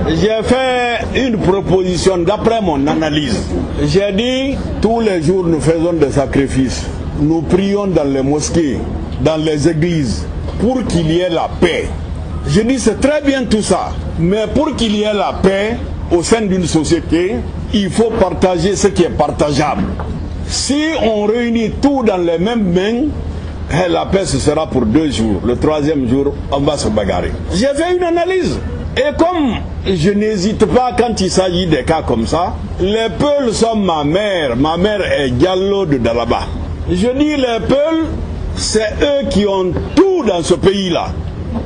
J'ai fait une proposition d'après mon analyse. J'ai dit, tous les jours nous faisons des sacrifices. Nous prions dans les mosquées, dans les églises, pour qu'il y ait la paix. Je dis, c'est très bien tout ça, mais pour qu'il y ait la paix au sein d'une société, il faut partager ce qui est partageable. Si on réunit tout dans les mêmes mains, la paix ce sera pour 2 jours. Le 3e jour, on va se bagarrer. J'ai fait une analyse. Et comme je n'hésite pas quand il s'agit des cas comme ça, les Peuls sont ma mère. Ma mère est Diallo de Dalaba. Je dis les Peuls, c'est eux qui ont tout dans ce pays-là.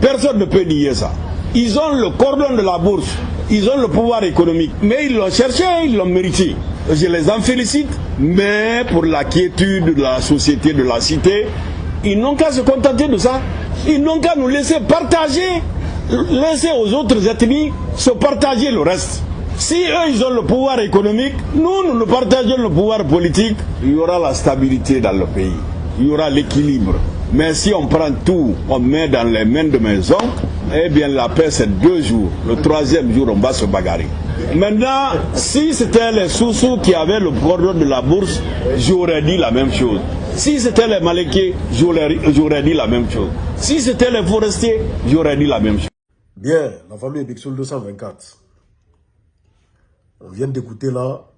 Personne ne peut nier ça. Ils ont le cordon de la bourse. Ils ont le pouvoir économique. Mais ils l'ont cherché, ils l'ont mérité. Je les en félicite. Mais pour la quiétude de la société, de la cité, ils n'ont qu'à se contenter de ça. Ils n'ont qu'à nous laisser partager, laisser aux autres ethnies se partager le reste. Si eux, ils ont le pouvoir économique, nous partageons le pouvoir politique, il y aura la stabilité dans le pays. Il y aura l'équilibre. Mais si on prend tout, on met dans les mains de mes oncles, eh bien la paix c'est 2 jours. Le 3e jour, on va se bagarrer. Maintenant, si c'était les sous-sous qui avaient le cordon de la bourse, j'aurais dit la même chose. Si c'était les Malékés, j'aurais dit la même chose. Si c'était les forestiers, j'aurais dit la même chose. Bien, la famille Bixoul 224. On vient d'écouter là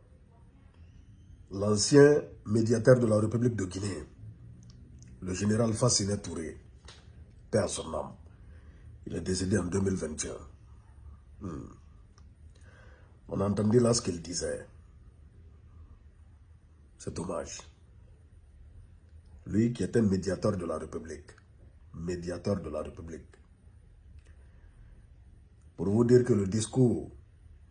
l'ancien médiateur de la République de Guinée, le général Fassine Touré, paix à son âme. Il est décédé en 2021. On entendait là ce qu'il disait. C'est dommage. Lui qui était médiateur de la République. Médiateur de la République. Pour vous dire que le discours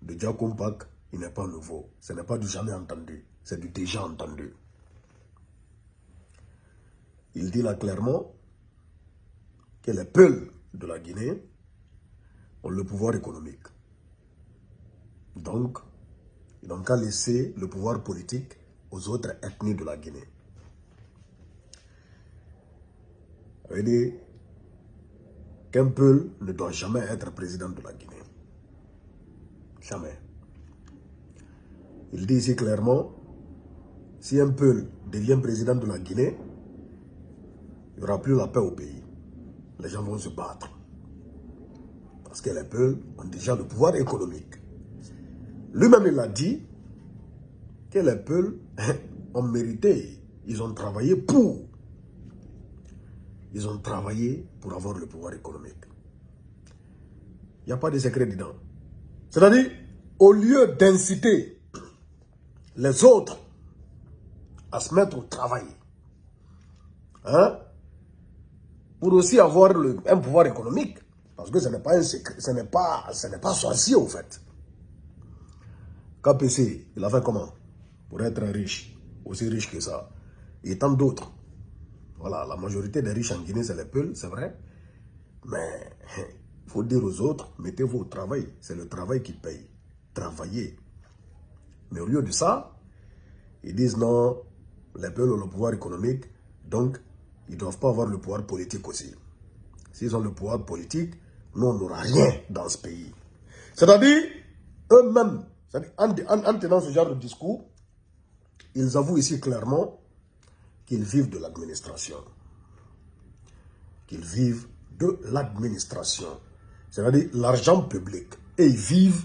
de Diakoum Pak, il n'est pas nouveau. Ce n'est pas du jamais entendu. C'est du déjà entendu. Il dit là clairement que les Peuls de la Guinée ont le pouvoir économique. Donc, ils n'ont qu'à laisser le pouvoir politique aux autres ethnies de la Guinée. Ça veut dire qu'un Peul ne doit jamais être président de la Guinée. Jamais. Il dit ici clairement, si un Peul devient président de la Guinée, il n'y aura plus la paix au pays. Les gens vont se battre. Parce que les Peuls ont déjà le pouvoir économique. Lui-même, il a dit que les Peuls ont mérité. Ils ont travaillé pour. Ils ont travaillé pour avoir le pouvoir économique. Il n'y a pas de secret dedans. C'est-à-dire, au lieu d'inciter les autres à se mettre au travail, hein, pour aussi avoir un pouvoir économique, parce que ce n'est pas un secret, ce n'est pas sorcier au fait. KPC, il a fait comment? Pour être riche, aussi riche que ça, et tant d'autres. Voilà, la majorité des riches en Guinée, c'est les Peuls, c'est vrai. Mais il faut dire aux autres, mettez-vous au travail. C'est le travail qui paye. Travaillez. Mais au lieu de ça, ils disent non, les Peuls ont le pouvoir économique, donc ils ne doivent pas avoir le pouvoir politique aussi. S'ils ont le pouvoir politique, nous, on n'aura rien dans ce pays. C'est-à-dire, eux-mêmes, en tenant ce genre de discours, ils avouent ici clairement qu'ils vivent de l'administration. Qu'ils vivent de l'administration. C'est-à-dire l'argent public. Et ils vivent.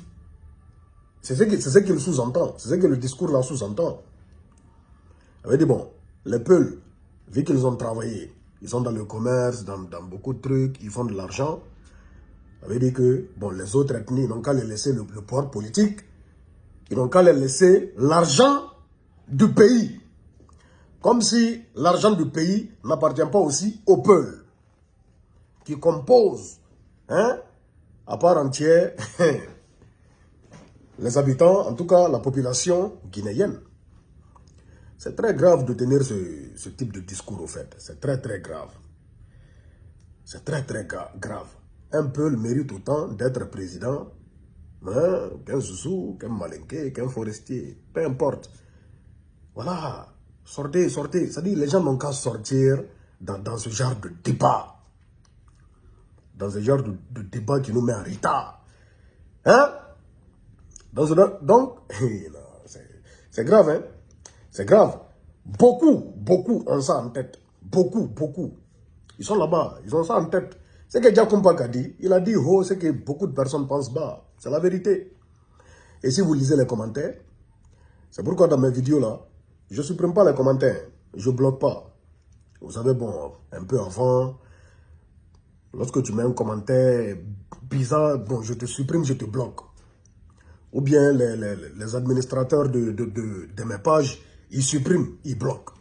C'est ce qu'il sous-entend. C'est ce que le discours là sous-entend. Ça veut dire, bon, les Peuls, vu qu'ils ont travaillé, ils sont dans le commerce, dans beaucoup de trucs, ils font de l'argent. Ça veut dire que, bon, les autres ethnies n'ont qu'à les laisser le pouvoir politique. Ils n'ont qu'à les laisser l'argent du pays. Comme si l'argent du pays n'appartient pas aussi aux Peuls, qui composent, hein, à part entière, les habitants, en tout cas la population guinéenne. C'est très grave de tenir ce type de discours au fait. C'est très très grave. C'est très très grave. Un Peul mérite autant d'être président, hein, qu'un Soussou, qu'un Malinké, qu'un forestier, peu importe. Voilà. Sortez, sortez. C'est-à-dire les gens n'ont qu'à sortir dans ce genre de débat. Dans ce genre de débat qui nous met en retard. Hein? Donc, c'est grave, hein. C'est grave. Beaucoup ont ça en tête. Beaucoup. Ils sont là-bas, ils ont ça en tête. Ce que Diakoumpak a dit, il a dit haut, c'est que beaucoup de personnes pensent bas. C'est la vérité. Et si vous lisez les commentaires, c'est pourquoi dans mes vidéos là, je ne supprime pas les commentaires. Je ne bloque pas. Vous savez, bon, un peu avant, lorsque tu mets un commentaire bizarre, bon, je te supprime, je te bloque. Ou bien les administrateurs de mes pages, ils suppriment, ils bloquent.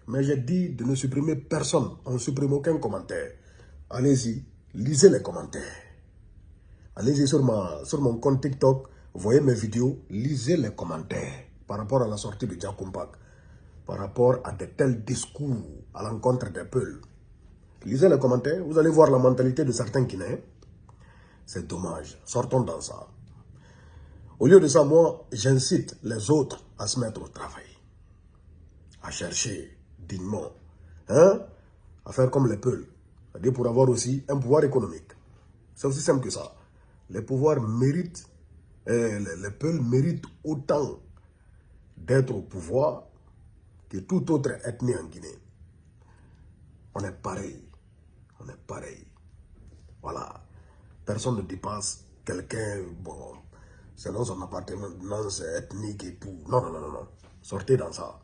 Mais j'ai dit de ne supprimer personne. On ne supprime aucun commentaire. Allez-y, lisez les commentaires. Allez-y sur mon compte TikTok, voyez mes vidéos, lisez les commentaires par rapport à la sortie de Diakoumpak, par rapport à de tels discours à l'encontre des peuples. Lisez les commentaires, vous allez voir la mentalité de certains Guinéens. C'est dommage, sortons dans ça. Au lieu de ça, moi, j'incite les autres à se mettre au travail, à chercher dignement, hein, à faire comme les peuples, c'est-à-dire pour avoir aussi un pouvoir économique. C'est aussi simple que ça. Les pouvoirs méritent, les peuples méritent autant d'être au pouvoir que toute autre ethnie en Guinée. On est pareil. Voilà. Personne ne dépasse quelqu'un, bon, selon son appartenance ethnique et tout. Non. Sortez dans ça.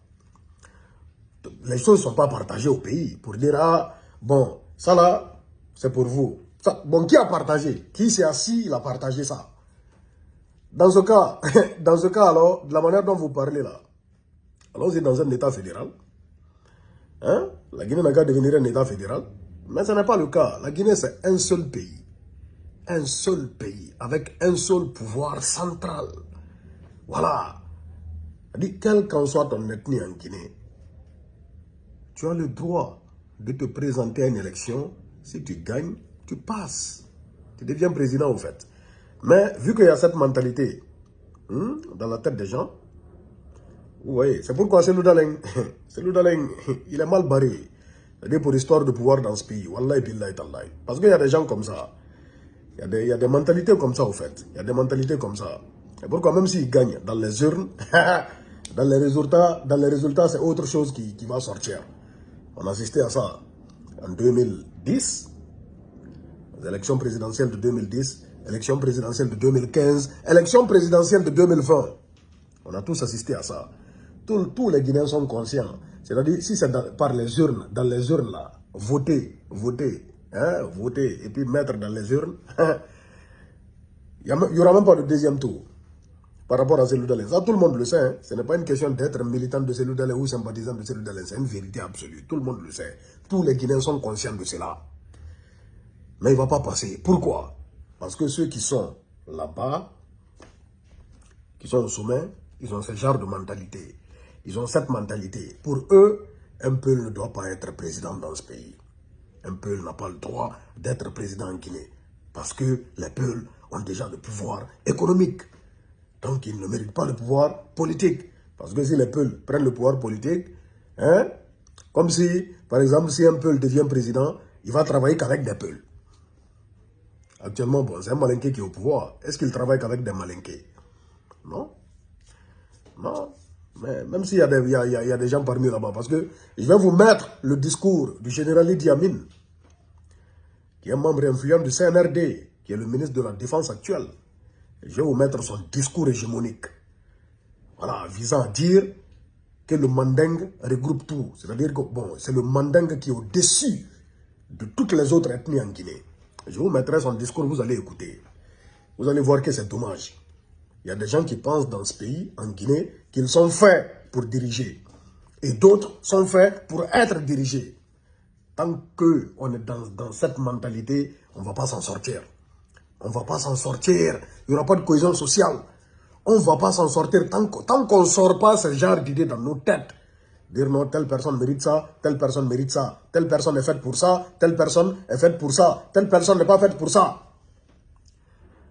Les choses ne sont pas partagées au pays pour dire, ah, bon, ça là, c'est pour vous. Ça, bon, qui a partagé? Qui s'est assis, il a partagé ça. Dans ce cas, alors, de la manière dont vous parlez là, alors vous êtes dans un état fédéral. Hein? La Guinée n'a qu'à devenir un état fédéral. Mais ce n'est pas le cas. La Guinée, c'est un seul pays. Un seul pays, avec un seul pouvoir central. Voilà. Quelle qu'en soit ton ethnie en Guinée, tu as le droit de te présenter à une élection. Si tu gagnes, tu passes. Tu deviens président, au fait. Mais vu qu'il y a cette mentalité dans la tête des gens, vous voyez, c'est pourquoi Cellou Dalein, il est mal barré. C'est-à-dire pour l'histoire de pouvoir dans ce pays. Wallahi billahi tallahi. Parce qu'il y a des gens comme ça. Il y a des mentalités comme ça, au fait. Il y a des mentalités comme ça. Et pourquoi même s'il gagne dans les urnes, dans les résultats, c'est autre chose qui va sortir. On a assisté à ça en 2010, les élections présidentielles de 2010, élections présidentielles de 2015, élections présidentielles de 2020. On a tous assisté à ça. Tous les Guinéens sont conscients. C'est-à-dire, si c'est par les urnes, dans les urnes là, voter, et puis mettre dans les urnes, il n'y aura même pas de deuxième tour par rapport à Cellou Dalein. Ça, tout le monde le sait. Hein. Ce n'est pas une question d'être militant de Cellou Dalein ou sympathisant de Cellou Dalein. C'est une vérité absolue. Tout le monde le sait. Tous les Guinéens sont conscients de cela. Mais il ne va pas passer. Pourquoi? Parce que ceux qui sont là-bas, qui sont au sommet, ils ont ce genre de mentalité. Ils ont cette mentalité. Pour eux, un peuple ne doit pas être président dans ce pays. Un peuple n'a pas le droit d'être président en Guinée. Parce que les peuples ont déjà le pouvoir économique. Donc, ils ne méritent pas le pouvoir politique. Parce que si les peuples prennent le pouvoir politique, hein, comme si, par exemple, si un peuple devient président, il va travailler qu'avec des peuples. Actuellement, bon, c'est un malinqué qui est au pouvoir. Est-ce qu'il travaille qu'avec des malinqués? Non. Non. Mais même s'il y a des gens parmi là-bas, parce que je vais vous mettre le discours du général Idi Amin, qui est un membre influent du CNRD, qui est le ministre de la Défense actuel. Je vais vous mettre son discours hégémonique. Voilà, visant à dire que le Manding regroupe tout. C'est-à-dire que, bon, c'est le Manding qui est au-dessus de toutes les autres ethnies en Guinée. Je vous mettrai son discours, vous allez écouter. Vous allez voir que c'est dommage. Il y a des gens qui pensent dans ce pays, en Guinée, qu'ils sont faits pour diriger. Et d'autres sont faits pour être dirigés. Tant qu'on est dans cette mentalité, on ne va pas s'en sortir. On ne va pas s'en sortir. Il n'y aura pas de cohésion sociale. On ne va pas s'en sortir tant qu'on ne sort pas ce genre d'idées dans nos têtes. Dire non, telle personne mérite ça, telle personne mérite ça, telle personne est faite pour ça, telle personne est faite pour ça, telle personne n'est pas faite pour ça.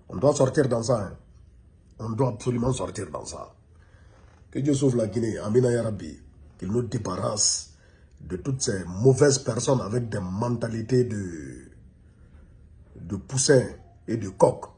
On doit sortir dans ça. Hein. On doit absolument sortir dans ça. Que Dieu sauve la Guinée. Amina ya Rabbi. Qu'il nous débarrasse de toutes ces mauvaises personnes avec des mentalités de poussins et de coqs.